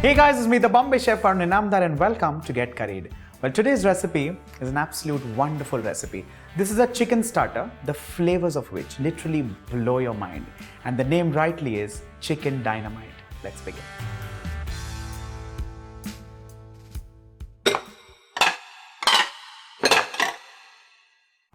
Hey guys, it's me, the Bombay Chef Varun Inamdar, and welcome to Get Curried. Well, today's recipe is an absolute wonderful recipe. This is a chicken starter, the flavors of which literally blow your mind. And the name rightly is Chicken Dynamite. Let's begin.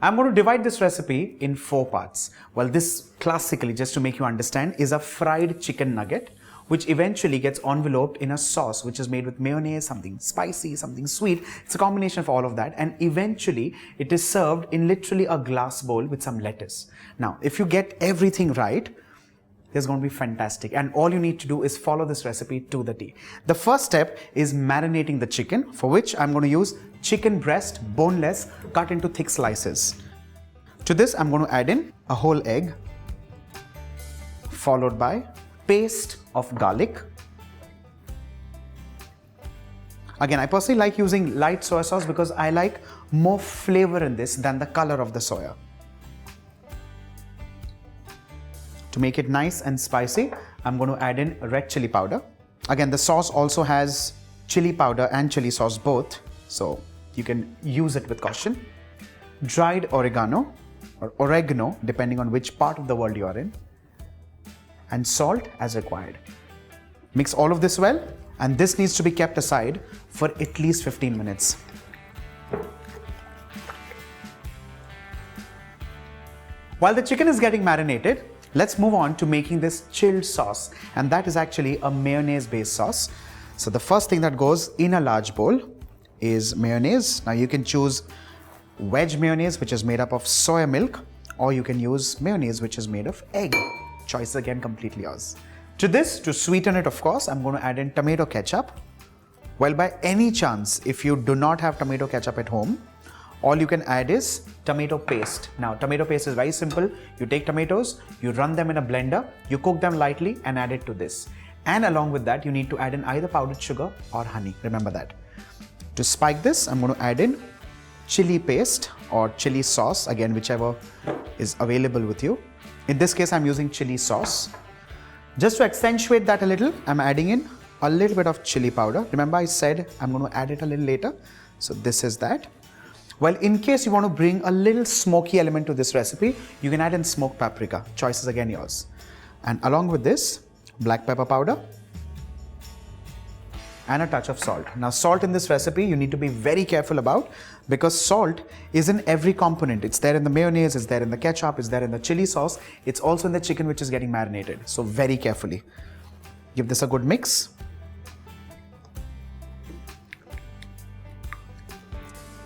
I'm going to divide this recipe in 4 parts. Well, this classically, just to make you understand, is a fried chicken nugget, which eventually gets enveloped in a sauce which is made with mayonnaise, something spicy, something sweet. It's a combination of all of that, and eventually it is served in literally a glass bowl with some lettuce. Now, if you get everything right, it's going to be fantastic, and all you need to do is follow this recipe to the T. The first step is marinating the chicken, for which I'm going to use chicken breast, boneless, cut into thick slices. To this, I'm going to add in a whole egg, followed by paste of garlic. Again, I personally like using light soy sauce because I like more flavor in this than the color of the soya. To make it nice and spicy, I'm going to add in red chili powder. Again, the sauce also has chili powder and chili sauce both, so you can use it with caution. Dried oregano, or oregano, depending on which part of the world you are in, and salt as required. Mix all of this well, and this needs to be kept aside for at least 15 minutes. While the chicken is getting marinated, let's move on to making this chilled sauce, and that is actually a mayonnaise based sauce. So the first thing that goes in a large bowl is mayonnaise. Now you can choose veg mayonnaise, which is made up of soya milk, or you can use mayonnaise which is made of egg. Choice again completely yours. To this, to sweeten it, of course, I'm going to add in tomato ketchup. Well, by any chance, if you do not have tomato ketchup at home, all you can add is tomato paste. Now, tomato paste is very simple. You take tomatoes, you run them in a blender, you cook them lightly and add it to this. And along with that, you need to add in either powdered sugar or honey. Remember that. To spike this, I'm going to add in chili paste or chili sauce, again, whichever is available with you. In this case, I'm using chili sauce. Just to accentuate that a little, I'm adding in a little bit of chili powder. Remember, I said I'm going to add it a little later. So this is that. Well, in case you want to bring a little smoky element to this recipe, you can add in smoked paprika. Choice is again yours. And along with this, black pepper powder and a touch of salt. Now, salt in this recipe you need to be very careful about, because salt is in every component. It's there in the mayonnaise, it's there in the ketchup, it's there in the chili sauce, it's also in the chicken which is getting marinated. So very carefully. Give this a good mix.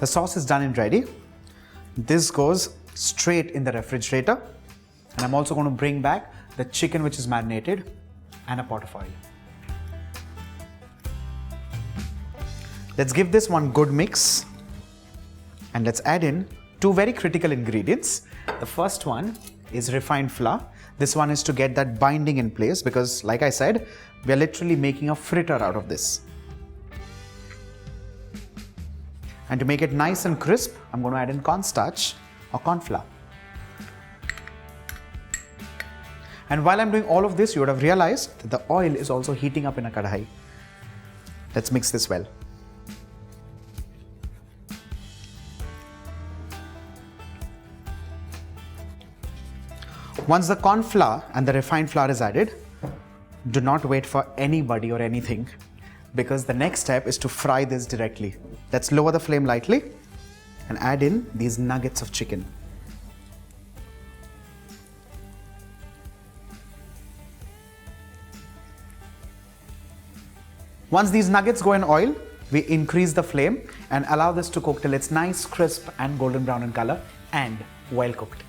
The sauce is done and ready. This goes straight in the refrigerator. And I'm also going to bring back the chicken which is marinated and a pot of oil. Let's give this one good mix, and let's add in 2 very critical ingredients. The first one is refined flour. This one is to get that binding in place, because like I said, we are literally making a fritter out of this. And to make it nice and crisp, I'm going to add in cornstarch or corn flour. And while I'm doing all of this, you would have realized that the oil is also heating up in a kadhai. Let's mix this well. Once the corn flour and the refined flour is added, do not wait for anybody or anything, because the next step is to fry this directly. Let's lower the flame lightly and add in these nuggets of chicken. Once these nuggets go in oil, we increase the flame and allow this to cook till it's nice, crisp and golden brown in color and well cooked.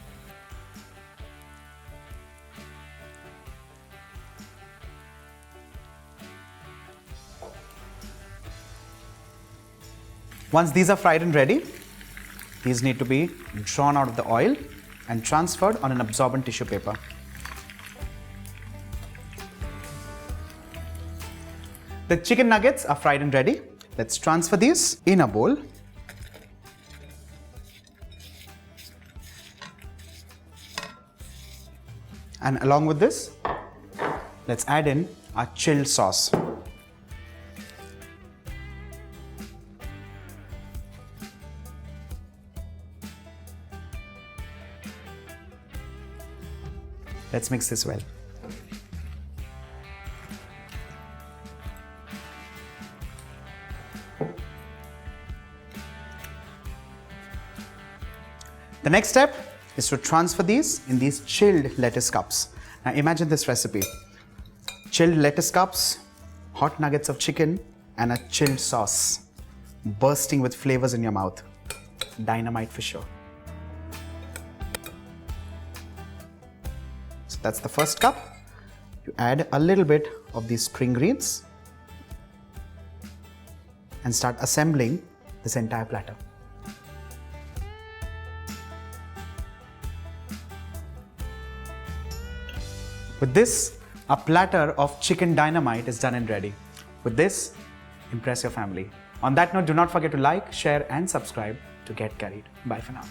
Once these are fried and ready, these need to be drawn out of the oil and transferred on an absorbent tissue paper. The chicken nuggets are fried and ready. Let's transfer these in a bowl. And along with this, let's add in our chilled sauce. Let's mix this well. The next step is to transfer these in these chilled lettuce cups. Now imagine this recipe. Chilled lettuce cups, hot nuggets of chicken, and a chilled sauce bursting with flavors in your mouth. Dynamite for sure. So that's the first cup. You add a little bit of these spring greens and start assembling this entire platter. With this, a platter of chicken dynamite is done and ready. With this, impress your family. On that note, do not forget to like, share and subscribe to get curried. Bye for now.